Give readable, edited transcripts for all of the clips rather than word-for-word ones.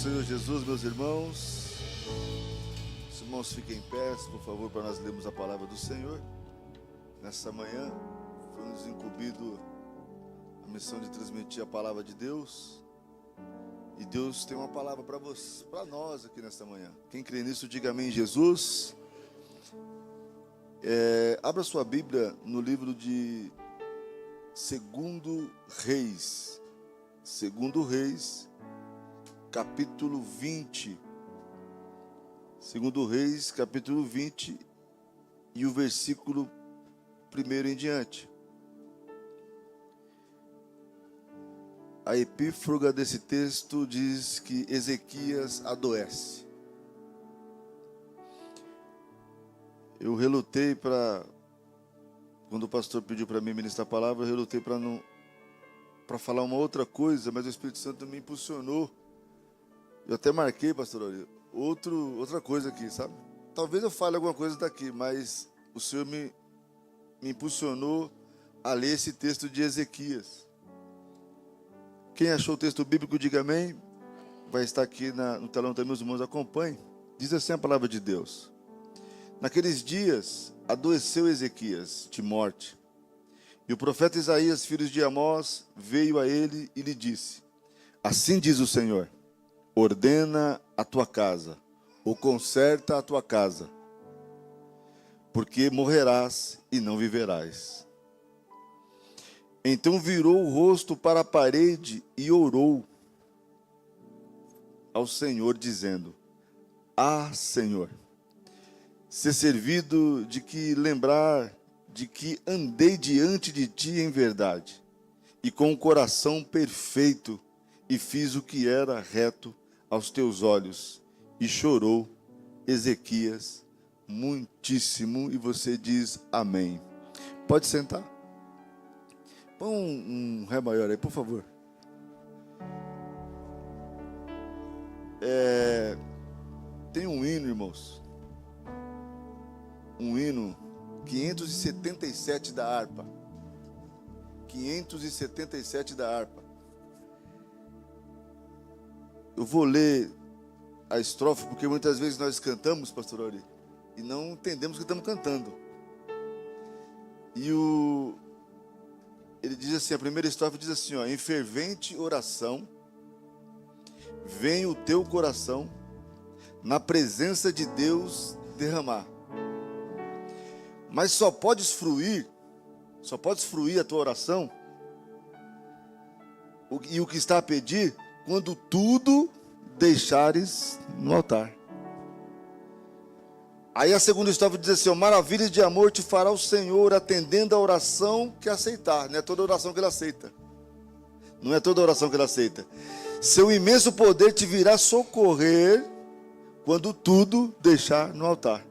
Senhor Jesus, meus irmãos. Os irmãos fiquem em pé, por favor, para nós lermos a palavra do Senhor. Nessa manhã, foi-nos incumbido a missão de transmitir a palavra de Deus. E Deus tem uma palavra para nós aqui nesta manhã. Quem crê nisso, diga amém, Jesus. Abra sua Bíblia no livro de 2 Reis. 2 Reis, capítulo 20. 2 Reis, capítulo 20, e o versículo 1 em diante. A epífraga desse texto diz que Ezequias adoece. Eu relutei quando o pastor pediu para mim ministrar a palavra, eu relutei para falar uma outra coisa, mas o Espírito Santo me impulsionou. Eu até marquei, pastor Aurélio, outra coisa aqui, sabe? Talvez eu fale alguma coisa daqui, mas o Senhor me impulsionou a ler esse texto de Ezequias. Quem achou o texto bíblico, diga amém. Vai estar aqui no telão também, os irmãos acompanhem. Diz assim a palavra de Deus. Naqueles dias, adoeceu Ezequias de morte. E o profeta Isaías, filho de Amós, veio a ele e lhe disse: assim diz o Senhor, ordena a tua casa, ou conserta a tua casa, porque morrerás e não viverás. Então virou o rosto para a parede e orou ao Senhor, dizendo: ah, Senhor, ser servido de que lembrar de que andei diante de ti em verdade, e com o coração perfeito, e fiz o que era reto aos teus olhos. E chorou Ezequias muitíssimo, e você diz amém. Pode sentar. Põe um ré maior aí, por favor. Tem um hino, irmãos. Um hino 577 da harpa. 577 da harpa. Eu vou ler a estrofe, porque muitas vezes nós cantamos, pastor Auri, e não entendemos o que estamos cantando. E ele diz assim, a primeira estrofe diz assim, em fervente oração, vem o teu coração, na presença de Deus derramar. Mas só podes fruir a tua oração, e o que está a pedir, quando tudo deixares no altar. Aí a segunda estrofe diz assim, maravilhas de amor te fará o Senhor, atendendo a oração que aceitar. Não é toda oração que ele aceita. Não é toda oração que ele aceita. Seu imenso poder te virá socorrer, quando tudo deixar no altar.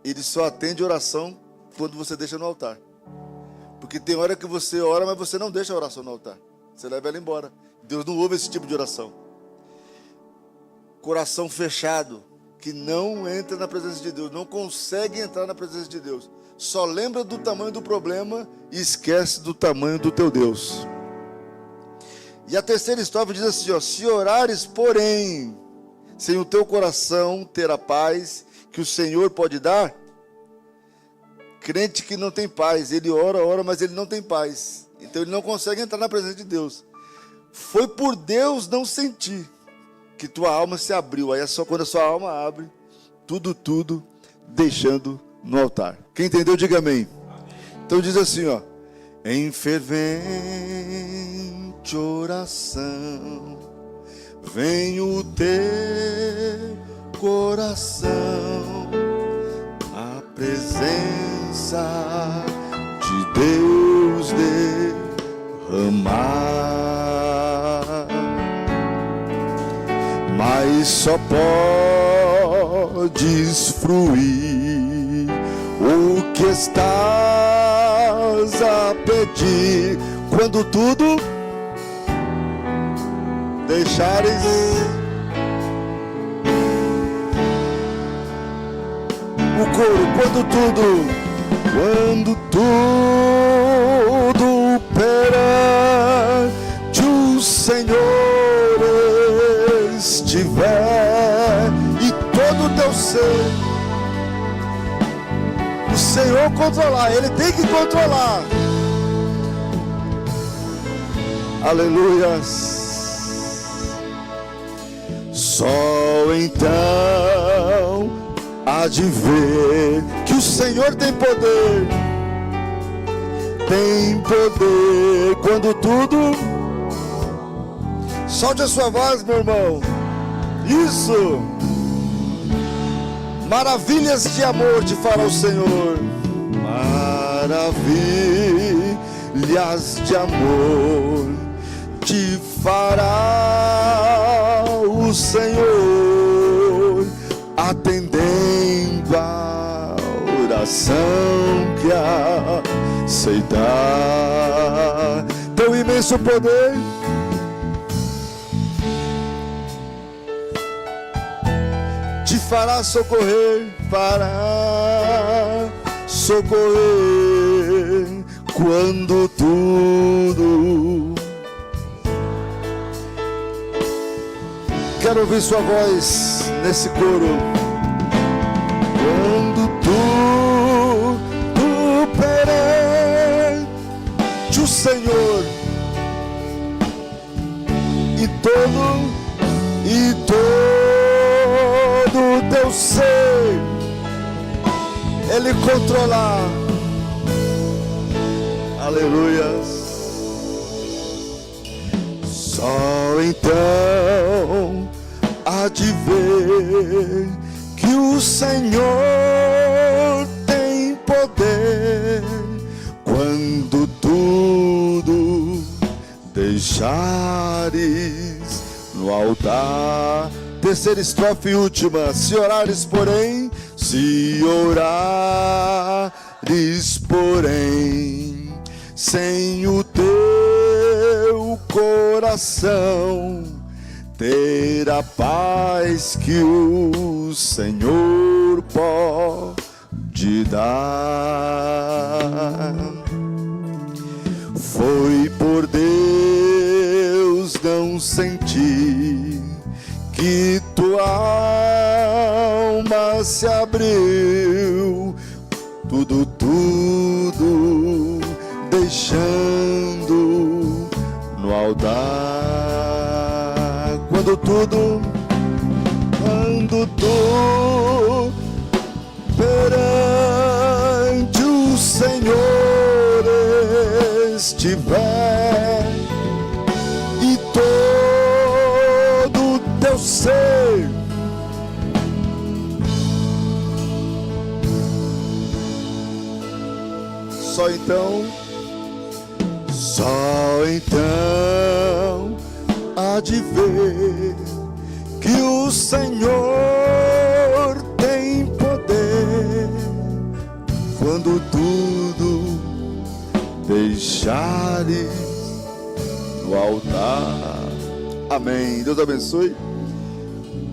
Ele só atende oração quando você deixa no altar. Porque tem hora que você ora, mas você não deixa a oração no altar. Você leva ela embora. Deus não ouve esse tipo de oração. Coração fechado, que não entra na presença de Deus, não consegue entrar na presença de Deus. Só lembra do tamanho do problema e esquece do tamanho do teu Deus. E a terceira estrofe diz assim, se orares, porém, sem o teu coração ter a paz que o Senhor pode dar. Crente que não tem paz, ele ora, mas ele não tem paz. Então ele não consegue entrar na presença de Deus. Foi por Deus não sentir que tua alma se abriu. Aí é só quando a sua alma abre, tudo deixando no altar. Quem entendeu, diga amém. Então diz assim, em fervente oração, vem o teu coração, a presença de Deus derramar. Mas só podes fruir o que estás a pedir, quando tudo deixares. O coro, quando tudo perante o Senhor estiver. Senhor controlar, Ele tem que controlar. Aleluias. Só então há de ver que o Senhor tem poder. Tem poder quando tudo... Solte a sua voz, meu irmão. Isso. Maravilhas de amor te fará o Senhor. Maravilhas de amor te fará o Senhor, atendendo a oração que aceitar. Teu imenso poder te fará socorrer, para socorrer quando tudo... Quero ouvir sua voz nesse coro. Quando tudo perante o Senhor e todo teu ser Ele controlar. Aleluias. Só então há de ver que o Senhor tem poder quando tudo deixares no altar. Terceira estrofe e última. Se orares, porém, sem o teu coração ter a paz que o Senhor pode dar. Foi por Deus não sentir que tua alma se abriu, tudo deixando no altar. Quando tudo perante o Senhor estiver e todo teu ser só então há de ver que o Senhor tem poder quando tudo deixares no altar. Amém. Deus abençoe.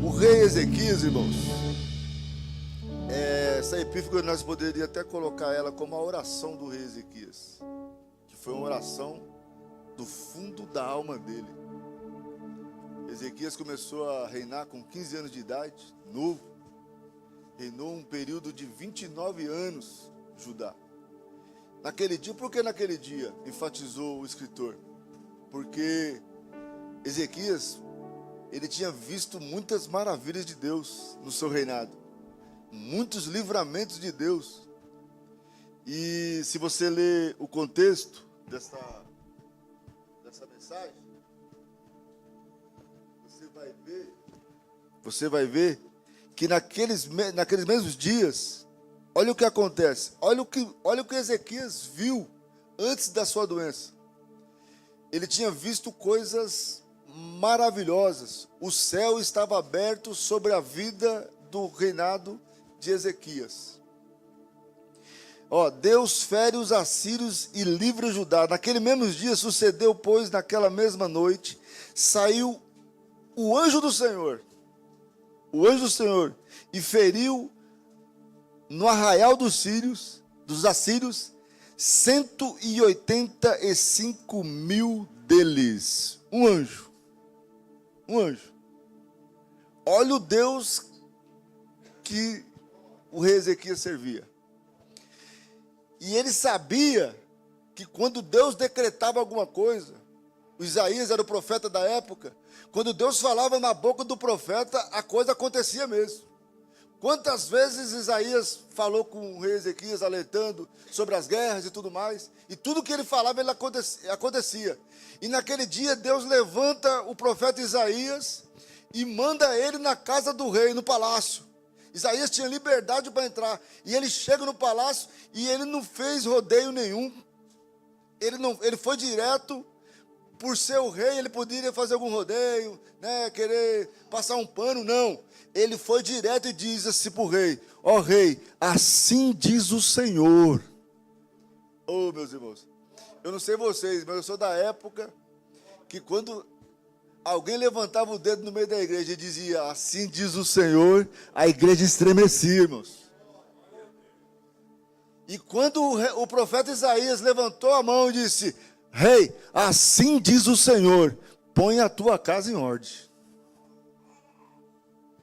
O rei Ezequias, irmãos, essa epífora nós poderíamos até colocar ela como a oração do rei Ezequias, que foi uma oração do fundo da alma dele. Ezequias começou a reinar com 15 anos de idade, novo. Reinou um período de 29 anos, Judá. Naquele dia, por que naquele dia? Enfatizou o escritor. Porque Ezequias, ele tinha visto muitas maravilhas de Deus no seu reinado. Muitos livramentos de Deus. E se você ler o contexto dessa mensagem, você vai ver que naqueles mesmos dias, olha o que acontece, olha o que Ezequias viu antes da sua doença. Ele tinha visto coisas maravilhosas. O céu estava aberto sobre a vida do reinado de Ezequias. Deus fere os assírios e livra Judá. Naquele mesmo dia sucedeu, pois, naquela mesma noite, saiu o anjo do Senhor, e feriu no arraial dos assírios, 185 mil deles. Um anjo. Olha o Deus que o rei Ezequias servia. E ele sabia que quando Deus decretava alguma coisa, o Isaías era o profeta da época, quando Deus falava na boca do profeta, a coisa acontecia mesmo. Quantas vezes Isaías falou com o rei Ezequias, alertando sobre as guerras e tudo mais, e tudo que ele falava, ele acontecia. E naquele dia, Deus levanta o profeta Isaías e manda ele na casa do rei, no palácio. Isaías tinha liberdade para entrar, e ele chega no palácio, e ele não fez rodeio nenhum. Ele foi direto. Por ser o rei, ele poderia fazer algum rodeio, né, querer passar um pano, não. Ele foi direto e diz assim para o rei: ó rei, assim diz o Senhor. Oh, meus irmãos, eu não sei vocês, mas eu sou da época que quando alguém levantava o dedo no meio da igreja e dizia, assim diz o Senhor, a igreja estremecia, irmãos. E quando o profeta Isaías levantou a mão e disse, rei, assim diz o Senhor, põe a tua casa em ordem.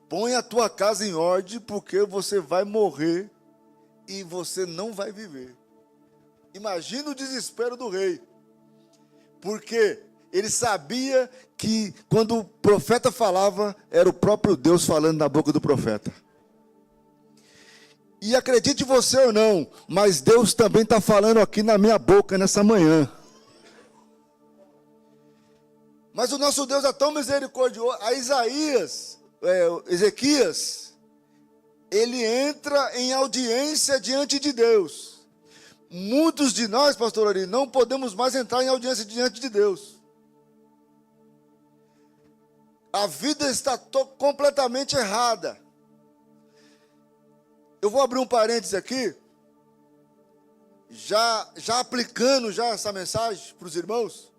Põe a tua casa em ordem, porque você vai morrer e você não vai viver. Imagina o desespero do rei. Porque ele sabia que quando o profeta falava, era o próprio Deus falando na boca do profeta. E acredite você ou não, mas Deus também está falando aqui na minha boca nessa manhã. Mas o nosso Deus é tão misericordioso. A Ezequias, ele entra em audiência diante de Deus. Muitos de nós, pastor Ari, não podemos mais entrar em audiência diante de Deus. A vida está completamente errada. Eu vou abrir um parênteses aqui, já aplicando já essa mensagem para os irmãos.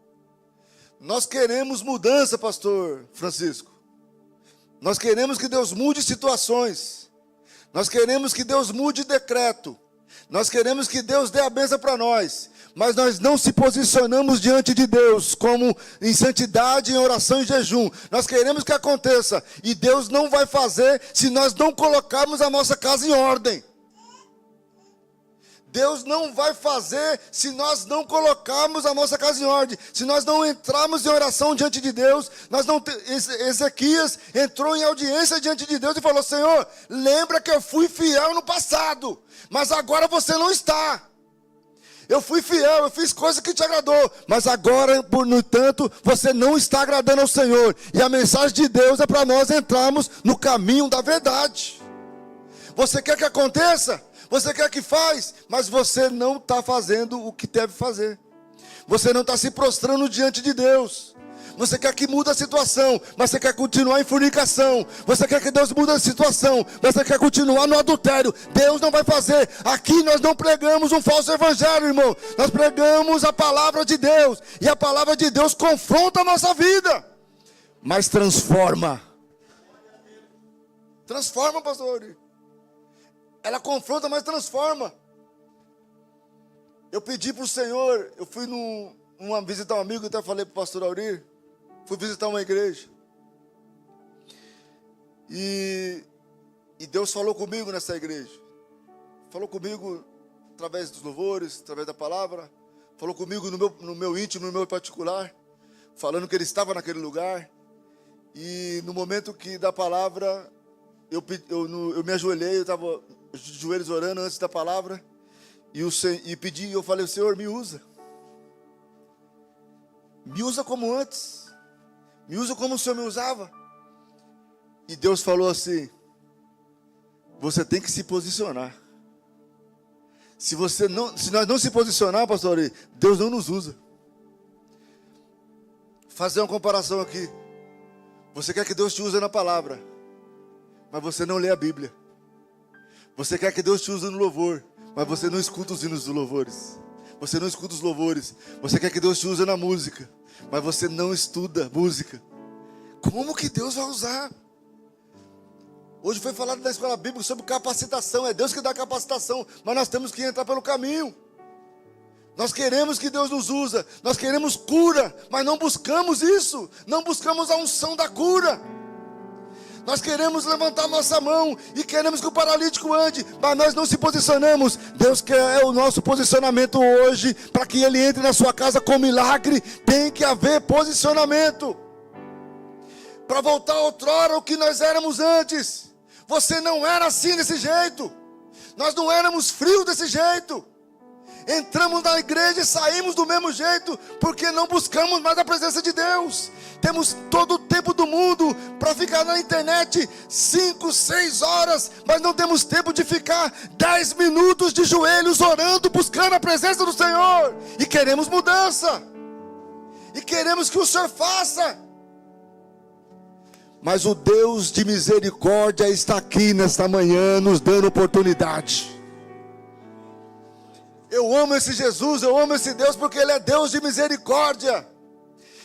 Nós queremos mudança, pastor Francisco. Nós queremos que Deus mude situações. Nós queremos que Deus mude decreto. Nós queremos que Deus dê a bênção para nós. Mas nós não se posicionamos diante de Deus como em santidade, em oração e jejum. Nós queremos que aconteça. E Deus não vai fazer se nós não colocarmos a nossa casa em ordem. Deus não vai fazer se nós não colocarmos a nossa casa em ordem. Se nós não entrarmos em oração diante de Deus. Ezequias entrou em audiência diante de Deus e falou, Senhor, lembra que eu fui fiel no passado, mas agora você não está. Eu fui fiel, eu fiz coisa que te agradou, mas agora, no entanto, você não está agradando ao Senhor. E a mensagem de Deus é para nós entrarmos no caminho da verdade. Você quer que aconteça? Você quer que faz? Mas você não está fazendo o que deve fazer. Você não está se prostrando diante de Deus. Você quer que mude a situação, mas você quer continuar em fornicação. Você quer que Deus mude a situação, mas você quer continuar no adultério. Deus não vai fazer. Aqui nós não pregamos um falso evangelho, irmão. Nós pregamos a palavra de Deus. E a palavra de Deus confronta a nossa vida, mas transforma. Transforma, pastor. Ela confronta, mas transforma. Eu pedi para o Senhor, eu fui visitar um amigo, até falei para o pastor Aurir. Fui visitar uma igreja. E Deus falou comigo nessa igreja. Falou comigo através dos louvores, através da palavra. Falou comigo no meu íntimo, no meu particular. Falando que Ele estava naquele lugar. E no momento da palavra, eu me ajoelhei, eu estava de joelhos orando antes da palavra. E pedi, eu falei, Senhor, me usa. Me usa como antes. Me usa como o Senhor me usava. E Deus falou assim, você tem que se posicionar. Se nós não se posicionar, pastor, Deus não nos usa. Fazer uma comparação aqui. Você quer que Deus te use na palavra, mas você não lê a Bíblia. Você quer que Deus te use no louvor, mas você não escuta os hinos dos louvores. Você não escuta os louvores. Você quer que Deus te use na música, mas você não estuda música. Como que Deus vai usar? Hoje foi falado na escola bíblica sobre capacitação. É Deus que dá capacitação, mas nós temos que entrar pelo caminho. Nós queremos que Deus nos use. Nós queremos cura, mas não buscamos isso. Não buscamos a unção da cura. Nós queremos levantar nossa mão e queremos que o paralítico ande, mas nós não se posicionamos. Deus quer o nosso posicionamento hoje, para que Ele entre na sua casa com milagre. Tem que haver posicionamento, para voltar outrora o que nós éramos antes. Você não era assim desse jeito, nós não éramos frios desse jeito. Entramos na igreja e saímos do mesmo jeito, porque não buscamos mais a presença de Deus. Temos todo o tempo do mundo para ficar na internet 5, 6 horas, mas não temos tempo de ficar 10 minutos de joelhos orando, buscando a presença do Senhor. E queremos mudança, e queremos que o Senhor faça. Mas o Deus de misericórdia está aqui nesta manhã, nos dando oportunidade. Eu amo esse Jesus, eu amo esse Deus, porque Ele é Deus de misericórdia.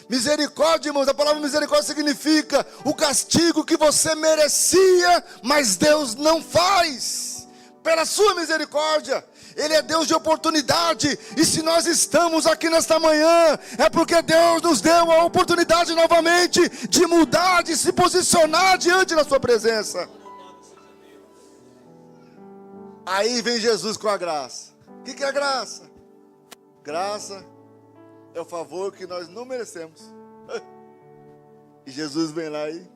Misericórdia, irmãos, a palavra misericórdia significa o castigo que você merecia, mas Deus não faz, pela sua misericórdia. Ele é Deus de oportunidade, e se nós estamos aqui nesta manhã, é porque Deus nos deu a oportunidade novamente, de mudar, de se posicionar diante da sua presença. Aí vem Jesus com a graça. O que é a graça? Graça é o favor que nós não merecemos. E Jesus vem lá e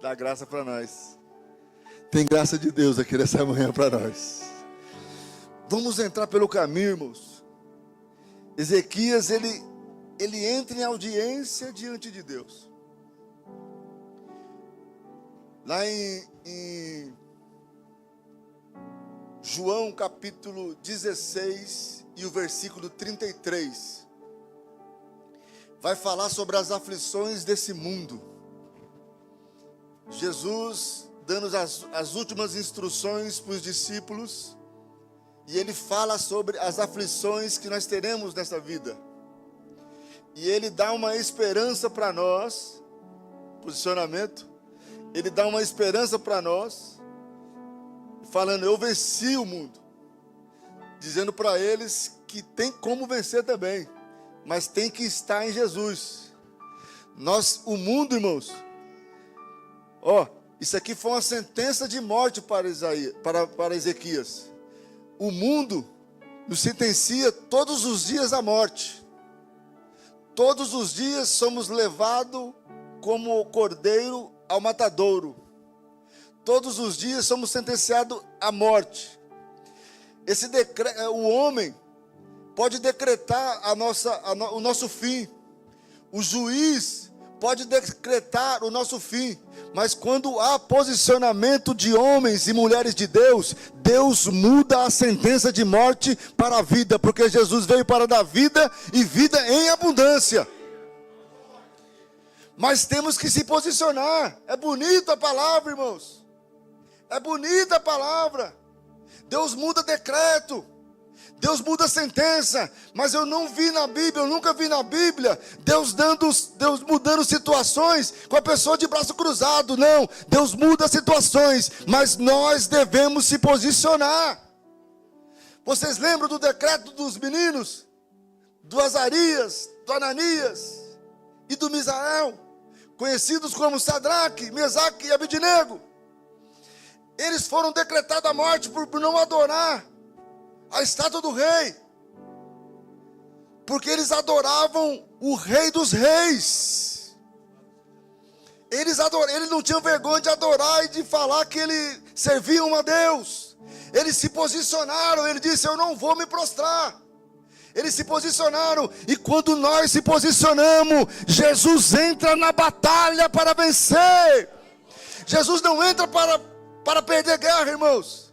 dá graça para nós. Tem graça de Deus aqui nessa manhã para nós. Vamos entrar pelo caminho, irmãos. Ezequias, ele entra em audiência diante de Deus. Lá em João capítulo 16 e o versículo 33, vai falar sobre as aflições desse mundo. Jesus dando as últimas instruções para os discípulos, e Ele fala sobre as aflições que nós teremos nessa vida. E Ele dá uma esperança para nós, posicionamento, Ele dá uma esperança para nós, falando, eu venci o mundo, dizendo para eles que tem como vencer também, mas tem que estar em Jesus. O mundo, irmãos, isso aqui foi uma sentença de morte para Ezequias. O mundo nos sentencia todos os dias à morte. Todos os dias somos levados como cordeiro ao matadouro. Todos os dias somos sentenciados à morte. O homem pode decretar o nosso fim. O juiz pode decretar o nosso fim. Mas quando há posicionamento de homens e mulheres de Deus, Deus muda a sentença de morte para a vida. Porque Jesus veio para dar vida e vida em abundância. Mas temos que se posicionar. É bonita a palavra, irmãos. É bonita a palavra. Deus muda decreto, Deus muda sentença, mas eu não vi na Bíblia, eu nunca vi na Bíblia Deus mudando situações com a pessoa de braço cruzado. Não, Deus muda situações, mas nós devemos se posicionar. Vocês lembram do decreto dos meninos? Do Azarias, do Ananias e do Misael, conhecidos como Sadraque, Mesaque e Abednego. Eles foram decretados a morte por não adorar a estátua do rei, porque eles adoravam o Rei dos Reis. Eles não tinham vergonha de adorar e de falar que eles serviam a Deus. Eles se posicionaram. Ele disse, eu não vou me prostrar. Eles se posicionaram, e quando nós se posicionamos, Jesus entra na batalha para vencer. Jesus não entra para perder guerra, irmãos.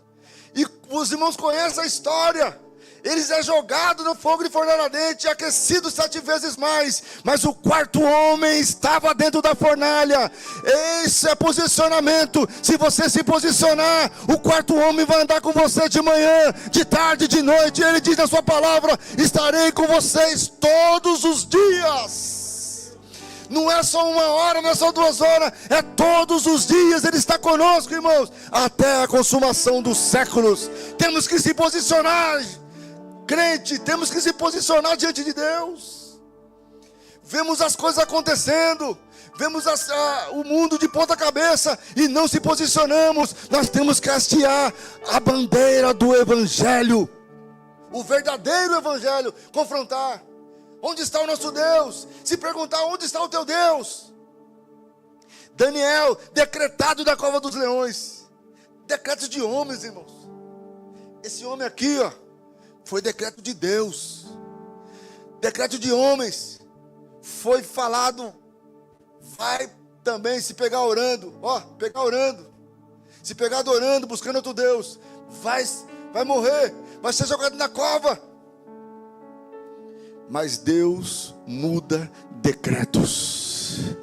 E os irmãos conhecem a história. Eles é jogado no fogo de fornalha ardente, aquecido 7 vezes mais. Mas o quarto homem estava dentro da fornalha. Esse é posicionamento. Se você se posicionar, o quarto homem vai andar com você de manhã, de tarde, de noite. Ele diz na sua palavra, estarei com vocês todos os dias. Não é só 1 hora, não é só 2 horas, é todos os dias. Ele está conosco, irmãos, até a consumação dos séculos. Temos que se posicionar, crente, temos que se posicionar diante de Deus. vemos as coisas acontecendo, vemos o mundo de ponta cabeça e não se posicionamos. Nós temos que hastear a bandeira do Evangelho, o verdadeiro Evangelho, confrontar. Onde está o nosso Deus? Se perguntar, onde está o teu Deus? Daniel, decretado da cova dos leões. Decreto de homens, irmãos. Esse homem aqui, ó, foi decreto de Deus. Decreto de homens. Foi falado. Vai também se pegar orando. Ó, pegar orando. Se pegar adorando, buscando outro Deus. Vai morrer. Vai ser jogado na cova. Mas Deus muda decretos.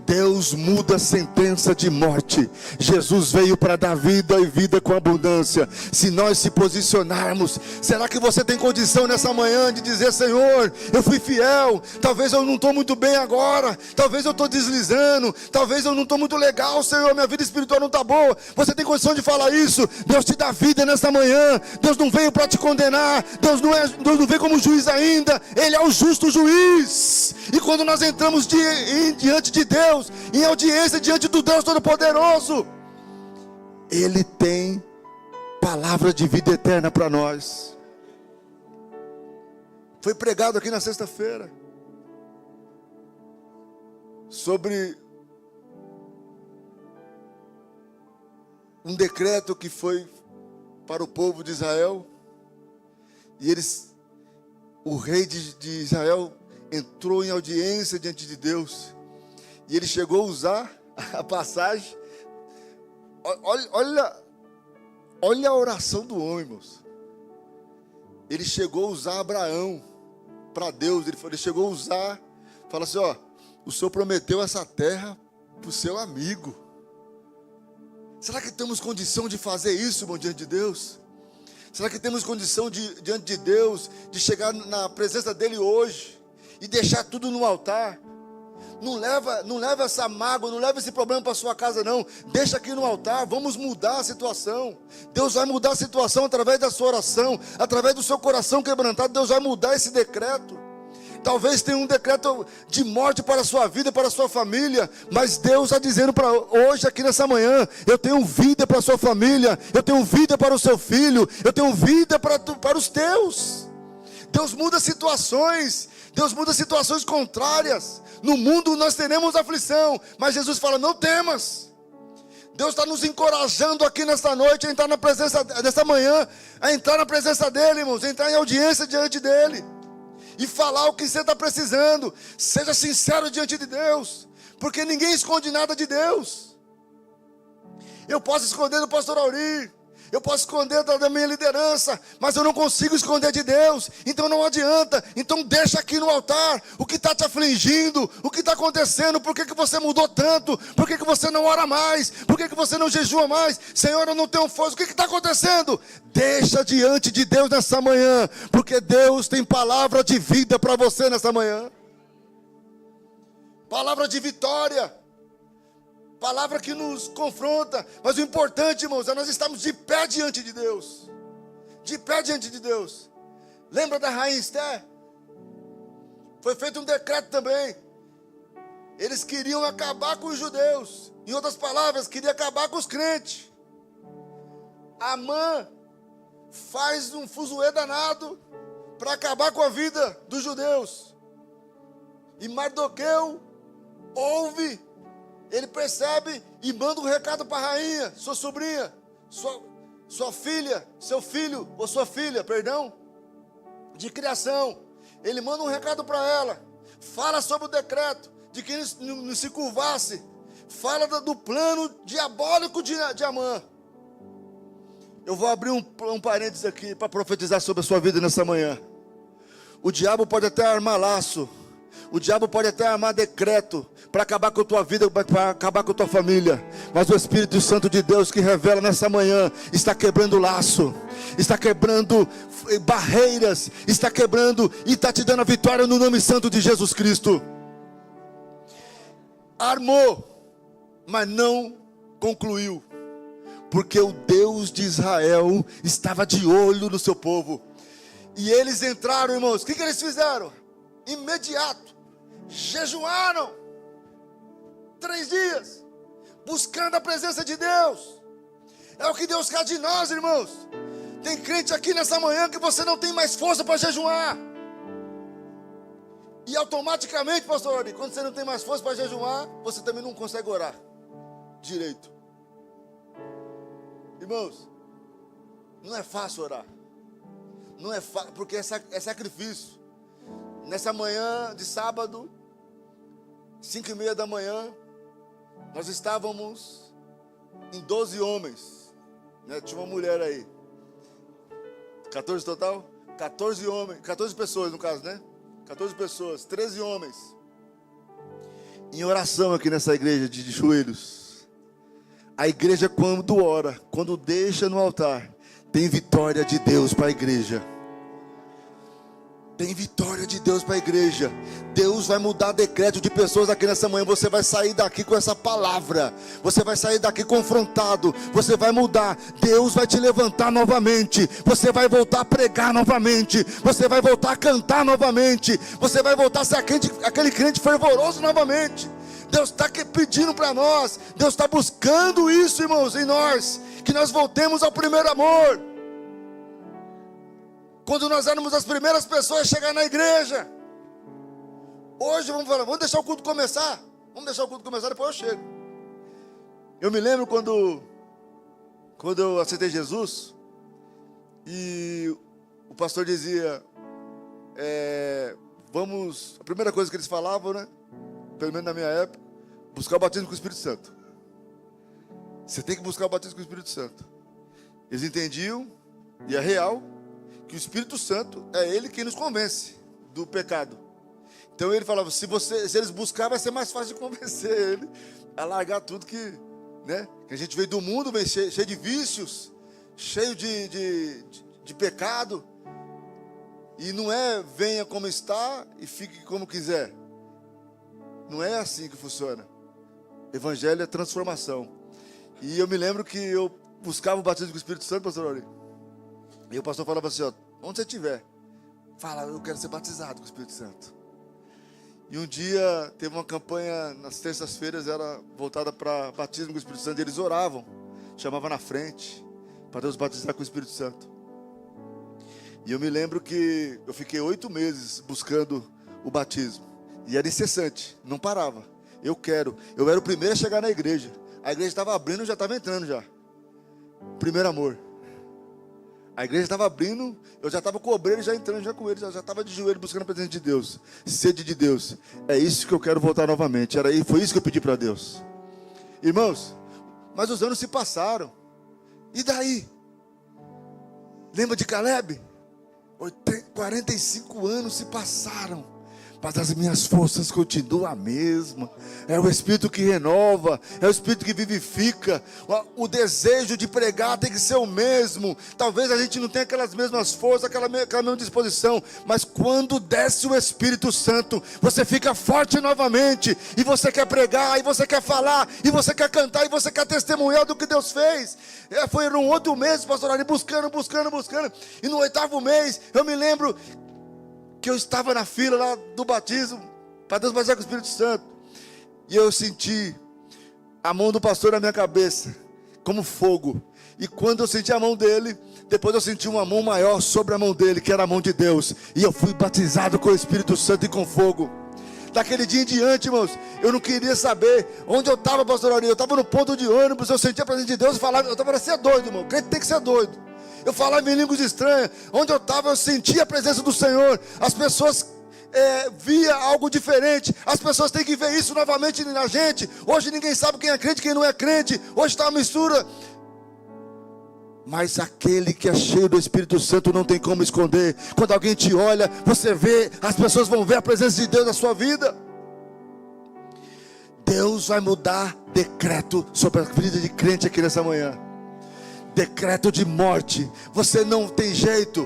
Deus muda a sentença de morte. Jesus veio para dar vida e vida com abundância. Se nós se posicionarmos, será que você tem condição nessa manhã de dizer: Senhor, eu fui fiel, talvez eu não estou muito bem agora, talvez eu estou deslizando, talvez eu não estou muito legal, Senhor, minha vida espiritual não está boa. Você tem condição de falar isso? Deus te dá vida nessa manhã. Deus não veio para te condenar. Deus não veio como juiz ainda. Ele é o justo juiz. E quando nós entramos diante de Deus, em audiência diante do Deus Todo-Poderoso, Ele tem palavra de vida eterna para nós. Foi pregado aqui na sexta-feira sobre um decreto que foi para o povo de Israel. E o rei de Israel entrou em audiência diante de Deus. E ele chegou a usar a passagem. Olha a oração do homem, irmãos. Ele chegou a usar Abraão para Deus. Ele chegou a usar, fala assim: ó, o Senhor prometeu essa terra para o seu amigo. Será que temos condição de fazer isso, irmão, diante de Deus? Será que temos condição diante de Deus, de chegar na presença dele hoje e deixar tudo no altar? Não leva essa mágoa, não leva esse problema para sua casa, não. Deixa aqui no altar. Vamos mudar a situação. Deus vai mudar a situação através da sua oração, através do seu coração quebrantado. Deus vai mudar esse decreto. Talvez tenha um decreto de morte para a sua vida, para a sua família, mas Deus está dizendo para hoje, aqui nessa manhã: eu tenho vida para a sua família, eu tenho vida para o seu filho, eu tenho vida para os teus. Deus muda situações. Deus muda situações contrárias. No mundo nós teremos aflição, mas Jesus fala: não temas. Deus está nos encorajando aqui nesta noite a entrar na presença, nesta manhã, a entrar na presença dEle, irmãos, a entrar em audiência diante dEle e falar o que você está precisando. Seja sincero diante de Deus, porque ninguém esconde nada de Deus. Eu posso esconder do pastor Auri, eu posso esconder da minha liderança, mas eu não consigo esconder de Deus. Então não adianta. Então deixa aqui no altar o que está te afligindo, o que está acontecendo. Por que você mudou tanto? Por que você não ora mais? Por que você não jejua mais? Senhor, eu não tenho força. O que está acontecendo? Deixa diante de Deus nessa manhã, porque Deus tem palavra de vida para você nessa manhã. Palavra de vitória. Palavra que nos confronta. Mas o importante, irmãos, é nós estarmos de pé diante de Deus. De pé diante de Deus. Lembra da rainha Esther? Foi feito um decreto também. Eles queriam acabar com os judeus. Em outras palavras, queriam acabar com os crentes. Amã faz um fuzuê danado para acabar com a vida dos judeus. E Mardoqueu ouve. Ele percebe e manda um recado para a rainha, sua sobrinha, sua filha, seu filho, ou sua filha, perdão, de criação. Ele manda um recado para ela, fala sobre o decreto, de que não se curvasse, fala do plano diabólico de Amã. Eu vou abrir um parênteses aqui para profetizar sobre a sua vida nessa manhã. O diabo pode até armar laço, o diabo pode até armar decreto para acabar com a tua vida, para acabar com a tua família. Mas o Espírito Santo de Deus que revela nessa manhã está quebrando laço, está quebrando barreiras, está quebrando e está te dando a vitória no nome santo de Jesus Cristo. Armou, mas não concluiu, porque o Deus de Israel estava de olho no seu povo. E eles entraram, irmãos. O que eles fizeram? Imediato. jejuaram 3 dias, buscando a presença de Deus. É o que Deus quer de nós, irmãos. Tem crente aqui nessa manhã que você não tem mais força para jejuar. E automaticamente, pastor Ari, quando você não tem mais força para jejuar, você também não consegue orar direito. Irmãos, não é fácil orar. Não é fácil, porque é sacrifício. Nessa manhã de sábado, 5:30 da manhã, nós estávamos em 12 homens, né? Tinha uma mulher aí, 14 total? 14 homens, 14 pessoas no caso, né? 14 pessoas, 13 homens, em oração aqui nessa igreja de joelhos. A igreja, quando ora, quando deixa no altar, tem vitória de Deus para a igreja. Tem vitória de Deus para a igreja. Deus vai mudar decreto de pessoas aqui nessa manhã. Você vai sair daqui com essa palavra. Você vai sair daqui confrontado. Você vai mudar. Deus vai te levantar novamente. Você vai voltar a pregar novamente. Você vai voltar a cantar novamente. Você vai voltar a ser aquele crente fervoroso novamente. Deus está pedindo para nós. Deus está buscando isso, irmãos, em nós. Que nós voltemos ao primeiro amor. Quando nós éramos as primeiras pessoas a chegar na igreja. Hoje vamos deixar o culto começar. Vamos deixar o culto começar, depois eu chego. Eu me lembro quando eu aceitei Jesus. E o pastor dizia, a primeira coisa que eles falavam, né? Pelo menos na minha época, buscar o batismo com o Espírito Santo. Você tem que buscar o batismo com o Espírito Santo. Eles entendiam, e é real, que o Espírito Santo é Ele quem nos convence do pecado. Então ele falava, se eles buscarem, vai ser mais fácil de convencer ele a largar tudo que a gente veio do mundo, veio cheio de vícios, cheio de pecado. E não é venha como está e fique como quiser. Não é assim que funciona. Evangelho é transformação. E eu me lembro que eu buscava o batismo com o Espírito Santo, pastor Auri. E o pastor falava assim, onde você estiver, fala, eu quero ser batizado com o Espírito Santo. E um dia teve uma campanha, nas terças-feiras, era voltada para batismo com o Espírito Santo. E eles oravam, chamavam na frente, para Deus batizar com o Espírito Santo. E eu me lembro que eu fiquei 8 meses buscando o batismo. E era incessante, não parava. Eu era o primeiro a chegar na igreja. A igreja estava abrindo, eu já estava entrando já. Primeiro amor. A igreja estava abrindo, eu já estava com o obreiro, já entrando já com ele, já estava de joelho buscando a presença de Deus, sede de Deus. É isso que eu quero voltar novamente. Foi isso que eu pedi para Deus. Irmãos, mas os anos se passaram. E daí? Lembra de Caleb? 45 anos se passaram. Mas as minhas forças continuam a mesma. É o Espírito que renova, é o Espírito que vivifica. O desejo de pregar tem que ser o mesmo. Talvez a gente não tenha aquelas mesmas forças, aquela mesma disposição, mas quando desce o Espírito Santo, você fica forte novamente, e você quer pregar, e você quer falar, e você quer cantar, e você quer testemunhar do que Deus fez. Foi no outro mês, pastor Ari, buscando, e no 8º mês, eu me lembro que eu estava na fila lá do batismo, para Deus batizar com o Espírito Santo, e eu senti a mão do pastor na minha cabeça, como fogo, e quando eu senti a mão dele, depois eu senti uma mão maior sobre a mão dele, que era a mão de Deus, e eu fui batizado com o Espírito Santo e com fogo. Daquele dia em diante, irmãos, eu não queria saber onde eu estava, pastor Ari. Eu estava no ponto de ônibus, eu sentia a presença de Deus e falava, eu estava para ser doido, irmão, crente tem que ser doido. Eu falava em línguas estranhas. Onde eu estava, eu sentia a presença do Senhor. As pessoas via algo diferente. As pessoas têm que ver isso novamente na gente. Hoje ninguém sabe quem é crente e quem não é crente. Hoje está uma mistura. Mas aquele que é cheio do Espírito Santo não tem como esconder. Quando alguém te olha, você vê, as pessoas vão ver a presença de Deus na sua vida. Deus vai mudar decreto sobre a vida de crente aqui nessa manhã. Decreto de morte. Você não tem jeito.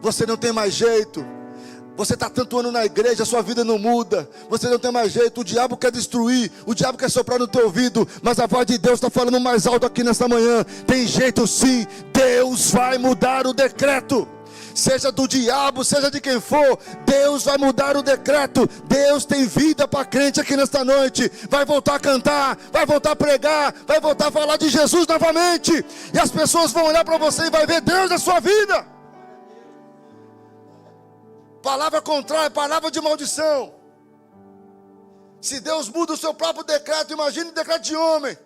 Você não tem mais jeito. Você está tanto ano na igreja, a sua vida não muda. Você não tem mais jeito. O diabo quer destruir. O diabo quer soprar no teu ouvido. Mas a voz de Deus está falando mais alto aqui nesta manhã. Tem jeito sim. Deus vai mudar o decreto. seja do diabo, seja de quem for, Deus vai mudar o decreto. Deus tem vida para crente aqui nesta noite. Vai voltar a cantar, vai voltar a pregar, vai voltar a falar de Jesus novamente, e as pessoas vão olhar para você e vai ver Deus na sua vida. Palavra contrária, palavra de maldição. Se Deus muda o seu próprio decreto, imagine o decreto de homem,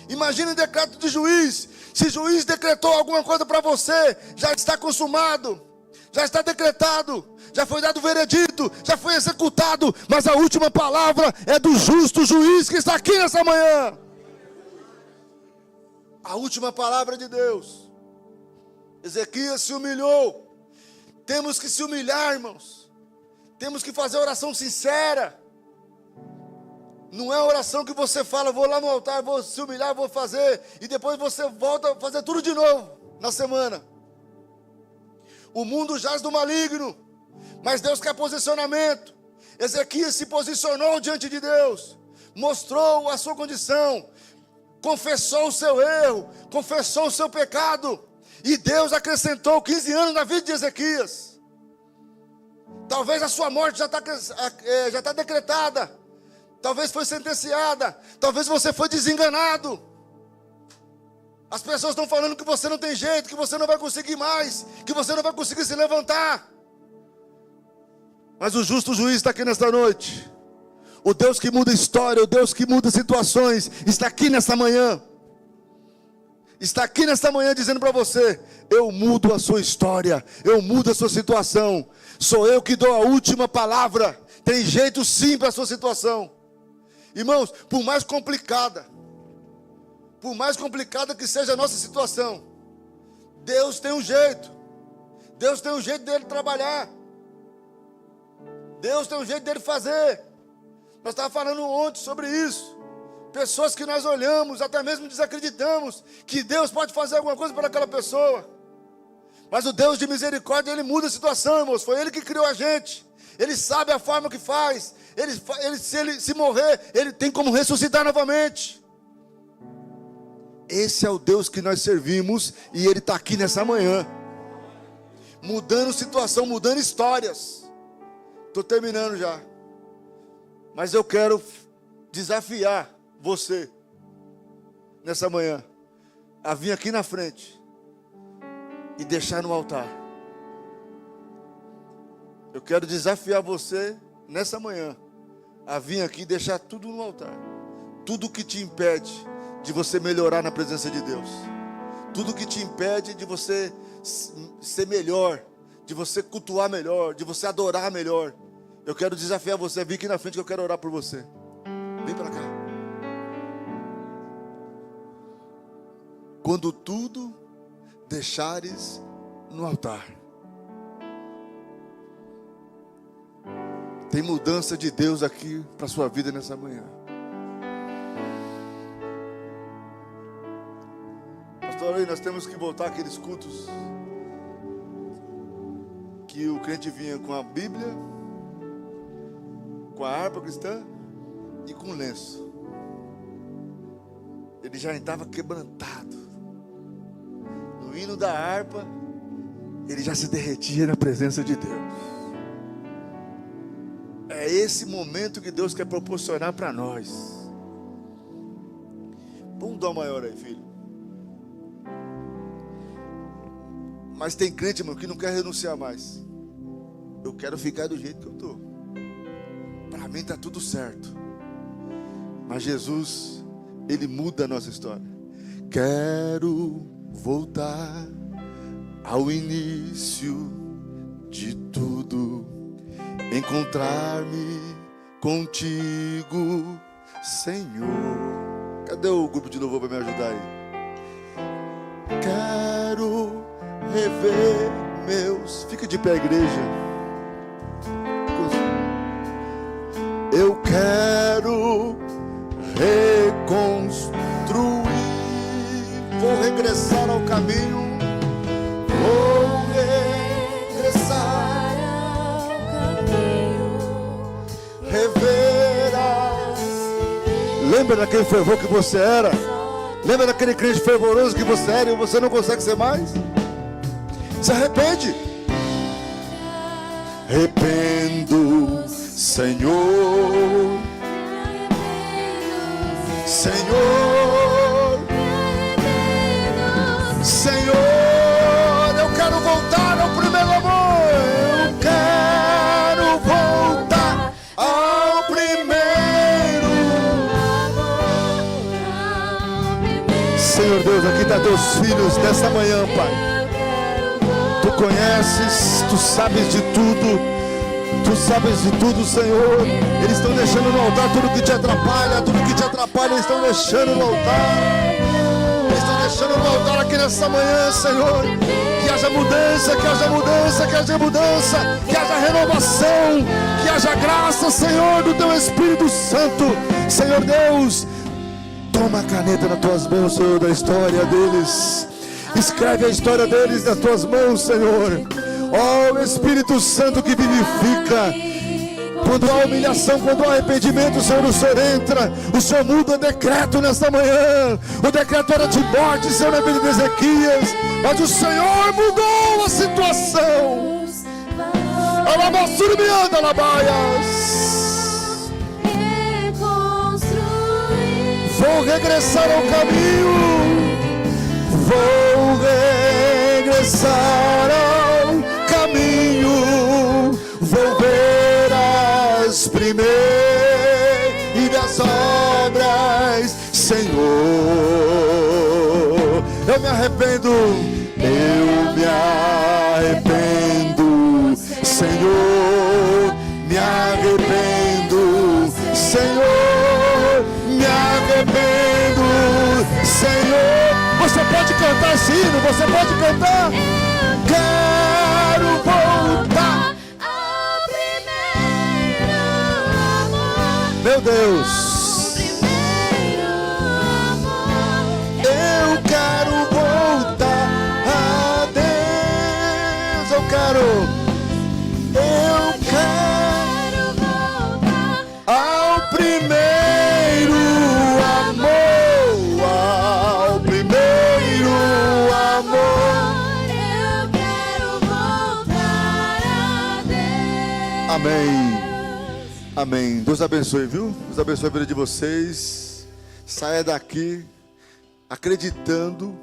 imagine o decreto de juiz. Se juiz decretou alguma coisa para você, já está consumado, já está decretado, já foi dado o veredito, já foi executado, mas a última palavra é do justo juiz que está aqui nessa manhã. A última palavra de Deus. Ezequias se humilhou. Temos que se humilhar, irmãos. Temos que fazer oração sincera. Não é oração que você fala, vou lá no altar, vou se humilhar, vou fazer, e depois você volta a fazer tudo de novo na semana. O mundo jaz do maligno, mas Deus quer posicionamento. Ezequias se posicionou diante de Deus, mostrou a sua condição, confessou o seu erro, confessou o seu pecado, e Deus acrescentou 15 anos na vida de Ezequias. Talvez a sua morte já está decretada, talvez foi sentenciada, talvez você foi desenganado. As pessoas estão falando que você não tem jeito, que você não vai conseguir mais, que você não vai conseguir se levantar. Mas o justo juiz está aqui nesta noite. O Deus que muda história, o Deus que muda situações, está aqui nesta manhã. Está aqui nesta manhã dizendo para você: eu mudo a sua história, eu mudo a sua situação. Sou eu que dou a última palavra. Tem jeito sim para a sua situação. Irmãos, por mais complicada que seja a nossa situação, Deus tem um jeito. Deus tem um jeito dele trabalhar. Deus tem um jeito dele fazer. Nós estávamos falando ontem sobre isso. Pessoas que nós olhamos, até mesmo desacreditamos que Deus pode fazer alguma coisa para aquela pessoa. Mas o Deus de misericórdia, Ele muda a situação, irmãos. Foi Ele que criou a gente. Ele sabe a forma que faz. Se ele morrer, Ele tem como ressuscitar novamente. Esse é o Deus que nós servimos, e Ele está aqui nessa manhã, mudando situação, mudando histórias. Estou terminando já. Mas eu quero desafiar você, nessa manhã, a vir aqui na frente e deixar no altar. Eu quero desafiar você, nessa manhã, a vir aqui e deixar tudo no altar. Tudo que te impede de você melhorar na presença de Deus. Tudo que te impede de você ser melhor, de você cultuar melhor, de você adorar melhor. Eu quero desafiar você a vir aqui na frente, que eu quero orar por você. Vem para cá. Quando tudo deixares no altar. Tem mudança de Deus aqui para a sua vida nessa manhã. Pastor, aí nós temos que voltar àqueles cultos que o crente vinha com a Bíblia, com a harpa cristã e com o lenço. Ele já estava quebrantado. No hino da harpa, ele já se derretia na presença de Deus. É esse momento que Deus quer proporcionar para nós. Vamos dar uma maior aí, filho. Mas tem crente, irmão, que não quer renunciar mais. Eu quero ficar do jeito que eu estou. Para mim está tudo certo. Mas Jesus, Ele muda a nossa história. Quero voltar ao início de tudo, encontrar-me contigo, Senhor. Cadê o grupo de louvor para me ajudar aí? Quero rever meus... Fica de pé, igreja. Eu quero reconstruir. Vou regressar ao caminho. Vou regressar ao caminho. Rever as... Lembra daquele fervor que você era? Lembra daquele crente fervoroso que você era e você não consegue ser mais? Se arrepende. arrependo, Senhor. Senhor, Senhor, eu quero voltar ao primeiro amor. Eu quero voltar ao primeiro amor. Senhor Deus, aqui está teus filhos nesta manhã, Pai. Tu conheces, tu sabes de tudo. Tu sabes de tudo, Senhor. Eles estão deixando no altar tudo que te atrapalha. Tudo que te atrapalha, eles estão deixando no altar. Eles estão deixando no altar aqui nessa manhã, Senhor. Que haja mudança, que haja mudança, que haja mudança, que haja renovação, que haja graça, Senhor, do teu Espírito Santo. Senhor Deus, toma a caneta nas tuas mãos, Senhor, da história deles. Escreve a história deles nas tuas mãos, Senhor. Ó Espírito Santo que vivifica. Quando há humilhação, quando há arrependimento, o Senhor entra. O Senhor muda o decreto nesta manhã. O decreto era de morte, Senhor, na vida de Ezequias, mas o Senhor mudou a situação. Alabassuri me anda, alabaias. Vou regressar ao caminho. Vou regressar ao caminho, vou ver as primeiras obras, Senhor. Eu me arrependo, Senhor, me arrependo, Senhor, me arrependo, Senhor. Você pode cantar esse hino, você pode cantar. Quero voltar ao primeiro amor. Meu Deus, eu quero voltar a Deus. Eu quero voltar ao primeiro amor, ao primeiro amor. Amém. Amém. Deus abençoe, viu? Deus abençoe a vida de vocês. Saia daqui acreditando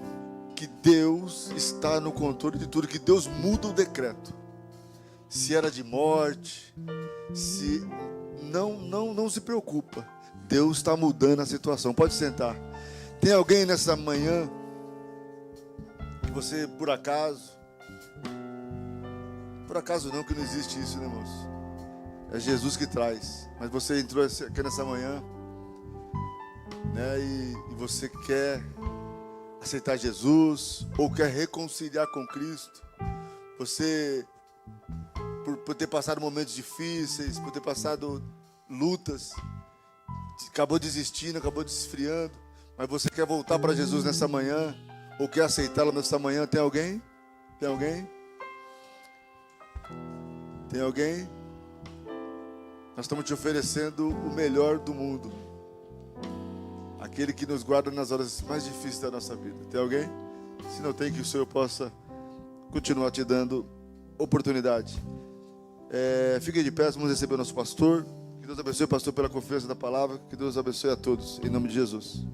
que Deus está no controle de tudo, que Deus muda o decreto. Se era de morte, se não se preocupa. Deus está mudando a situação. Pode sentar. Tem alguém nessa manhã que você por acaso não, que não existe isso, né, moço? É Jesus que traz. Mas você entrou aqui nessa manhã, né? E você quer aceitar Jesus, ou quer reconciliar com Cristo. Você, por ter passado momentos difíceis, por ter passado lutas, acabou desistindo, acabou desesfriando, mas você quer voltar para Jesus nessa manhã, ou quer aceitá-lo nessa manhã. Tem alguém? Tem alguém? Tem alguém? Nós estamos te oferecendo o melhor do mundo, aquele que nos guarda nas horas mais difíceis da nossa vida. Tem alguém? Se não tem, que o Senhor possa continuar te dando oportunidade. Fique de pé, vamos receber o nosso pastor. Que Deus abençoe, pastor, pela confiança da palavra. Que Deus abençoe a todos, em nome de Jesus.